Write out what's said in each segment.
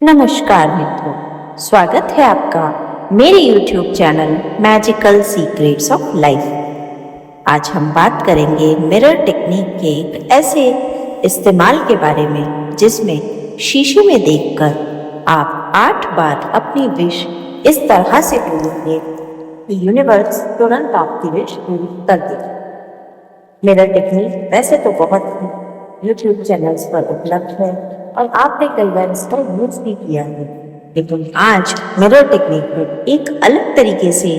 नमस्कार मित्रों, स्वागत है आपका मेरे YouTube channel magical secrets of life. आज हम बात करेंगे मिरर टेक्निक के एक ऐसे इस्तेमाल के बारे में जिसमें शीशे में देखकर आप 8 बार अपनी विश इस तरह से बोलेंगे कि यूनिवर्स तुरंत आपकी विश पूरी कर देगा। मिरर टेक्निक वैसे तो बहुत YouTube चैनल्स पर उपलब्ध है और आपने कई बार इसका यूज भी किया है, लेकिन आज मिरर टेक्निक को एक अलग तरीके से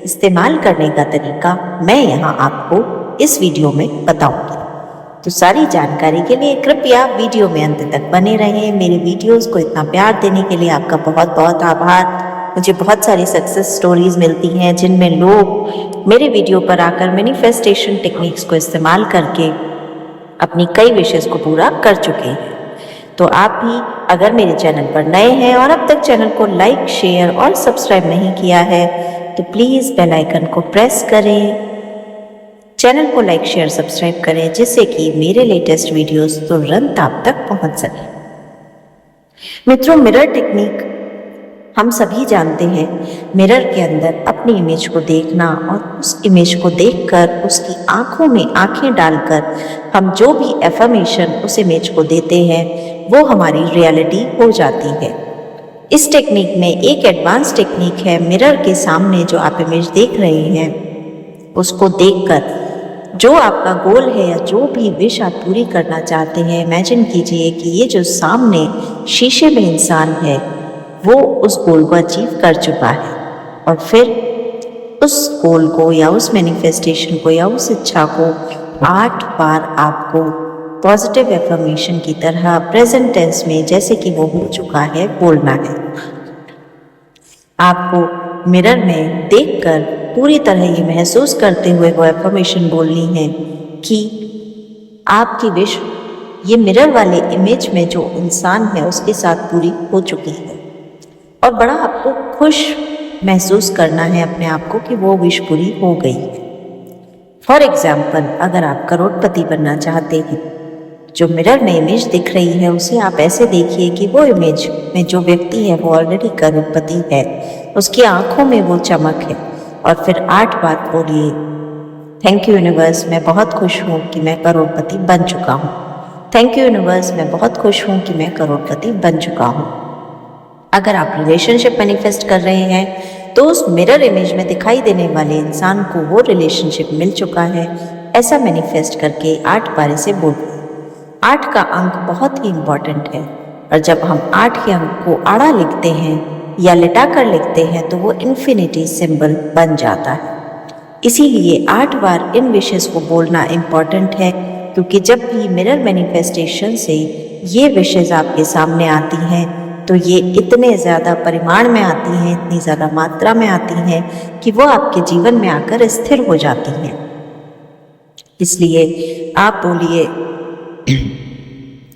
इस्तेमाल करने का तरीका मैं यहाँ आपको इस वीडियो में बताऊंगी। तो सारी जानकारी के लिए कृपया वीडियो में अंत तक बने रहें। मेरे वीडियोस को इतना प्यार देने के लिए आपका बहुत बहुत आभार। मुझे बहुत सारी सक्सेस स्टोरीज मिलती हैं जिनमें लोग मेरे वीडियो पर आकर मैनिफेस्टेशन टेक्निक्स को इस्तेमाल करके अपनी कई विशेष को पूरा कर चुके हैं। तो आप भी अगर मेरे चैनल पर नए हैं और अब तक चैनल को लाइक, शेयर और सब्सक्राइब नहीं किया है तो प्लीज़ बेल आइकन को प्रेस करें, चैनल को लाइक, शेयर, सब्सक्राइब करें जिससे कि मेरे लेटेस्ट वीडियोस तुरंत आप तक पहुंच सके। मित्रों, मिरर टेक्निक हम सभी जानते हैं। मिरर के अंदर अपनी इमेज को देखना और उस इमेज को देखकर उसकी आंखों में आंखें डालकर हम जो भी एफर्मेशन उस इमेज को देते हैं वो हमारी रियलिटी हो जाती है। इस टेक्निक में एक एडवांस टेक्निक है। मिरर के सामने जो आप इमेज देख रहे हैं उसको देखकर जो आपका गोल है या जो भी विश आप पूरी करना चाहते हैं, इमेजिन कीजिए कि ये जो सामने शीशे में इंसान है वो उस गोल को अचीव कर चुका है और फिर उस गोल को या उस मैनिफेस्टेशन को या उस इच्छा को 8 बार आपको पॉजिटिव एफर्मेशन की तरह प्रेजेंट टेंस में जैसे कि वो हो चुका है बोलना है। आपको मिरर में देखकर पूरी तरह ये महसूस करते हुए वो एफर्मेशन बोलनी है कि आपकी विश ये मिरर वाले इमेज में जो इंसान है उसके साथ पूरी हो चुकी है और बड़ा आपको खुश महसूस करना है अपने आप को कि वो विश पूरी हो गई है। फॉर एग्जाम्पल, अगर आप करोड़पति बनना चाहते हैं, जो मिरर में इमेज दिख रही है उसे आप ऐसे देखिए कि वो इमेज में जो व्यक्ति है वो ऑलरेडी करोड़पति है, उसकी आंखों में वो चमक है और फिर 8 बार बोलिए, थैंक यू यूनिवर्स, मैं बहुत खुश हूँ कि मैं करोड़पति बन चुका हूँ। थैंक यू यूनिवर्स, मैं बहुत खुश हूँ कि मैं करोड़पति बन चुका हूँ। अगर आप रिलेशनशिप मैनिफेस्ट कर रहे हैं तो उस मिरर इमेज में दिखाई देने वाले इंसान को वो रिलेशनशिप मिल चुका है, ऐसा मैनिफेस्ट करके 8 बार इसे बोलिए। 8 का अंक बहुत ही इम्पॉर्टेंट है और जब हम 8 के अंक को आड़ा लिखते हैं या लिटा कर लिखते हैं तो वो इन्फिनिटी सिंबल बन जाता है। इसीलिए 8 बार इन विशेस को बोलना इम्पॉर्टेंट है, क्योंकि जब भी मिरर मैनिफेस्टेशन से ये विशेस आपके सामने आती हैं तो ये इतने ज़्यादा परिमाण में आती हैं, इतनी ज़्यादा मात्रा में आती हैं कि वो आपके जीवन में आकर स्थिर हो जाती हैं। इसलिए आप बोलिए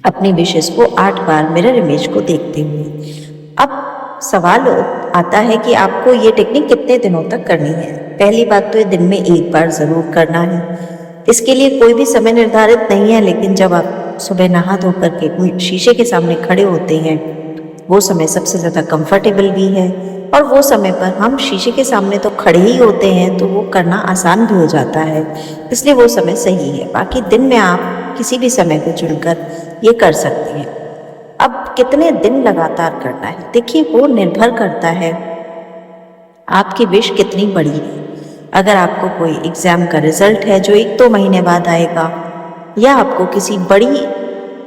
अपनी विशेष को 8 बार मिरर इमेज को देखते हुए। अब सवाल आता है कि आपको ये टेक्निक कितने दिनों तक करनी है। पहली बात तो ये दिन में 1 बार ज़रूर करना है। इसके लिए कोई भी समय निर्धारित नहीं है, लेकिन जब आप सुबह नहा धो करके शीशे के सामने खड़े होते हैं वो समय सबसे ज़्यादा कंफर्टेबल भी है और वो समय पर हम शीशे के सामने तो खड़े ही होते हैं तो वो करना आसान भी हो जाता है, इसलिए वो समय सही है। बाकी दिन में आप किसी भी समय को चुनकर ये कर सकते हैं। अब कितने दिन लगातार करना है, देखिए वो निर्भर करता है आपकी विश कितनी बड़ी है। अगर आपको कोई एग्ज़ाम का रिजल्ट है जो 1-2 महीने बाद आएगा, या आपको किसी बड़ी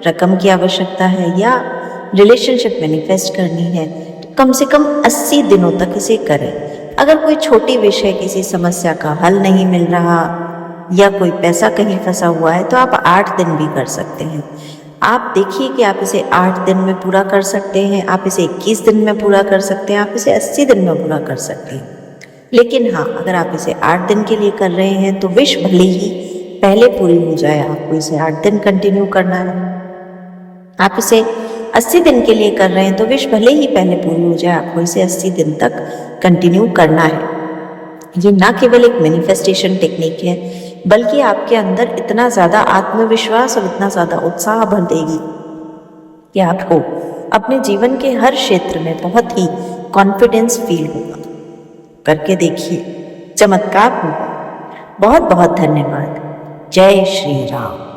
रकम की आवश्यकता है, या रिलेशनशिप मैनिफेस्ट करनी है, तो कम से कम 80 दिनों तक इसे करें। अगर कोई छोटी विश है, किसी समस्या का हल नहीं मिल रहा या कोई पैसा कहीं फंसा हुआ है, तो आप 8 दिन भी कर सकते हैं। आप देखिए कि आप इसे 8 दिन में पूरा कर सकते हैं, आप इसे 21 दिन में पूरा कर सकते हैं, आप इसे 80 दिन में पूरा कर सकते हैं। लेकिन हाँ, अगर आप इसे 8 दिन के लिए कर रहे हैं तो विश भले ही पहले पूरी हो जाए, आपको इसे 8 दिन कंटिन्यू करना है। आप इसे 80 दिन के लिए कर रहे हैं तो विश भले ही पहले पूरी हो जाए, आपको इसे 80 दिन तक कंटिन्यू करना है। ये ना केवल एक मैनिफेस्टेशन टेक्निक है, बल्कि आपके अंदर इतना ज़्यादा आत्मविश्वास और इतना ज़्यादा उत्साह भर देगी कि आपको अपने जीवन के हर क्षेत्र में बहुत ही कॉन्फिडेंस फील होगा। करके देखिए, चमत्कार होगा। बहुत बहुत धन्यवाद। जय श्री राम।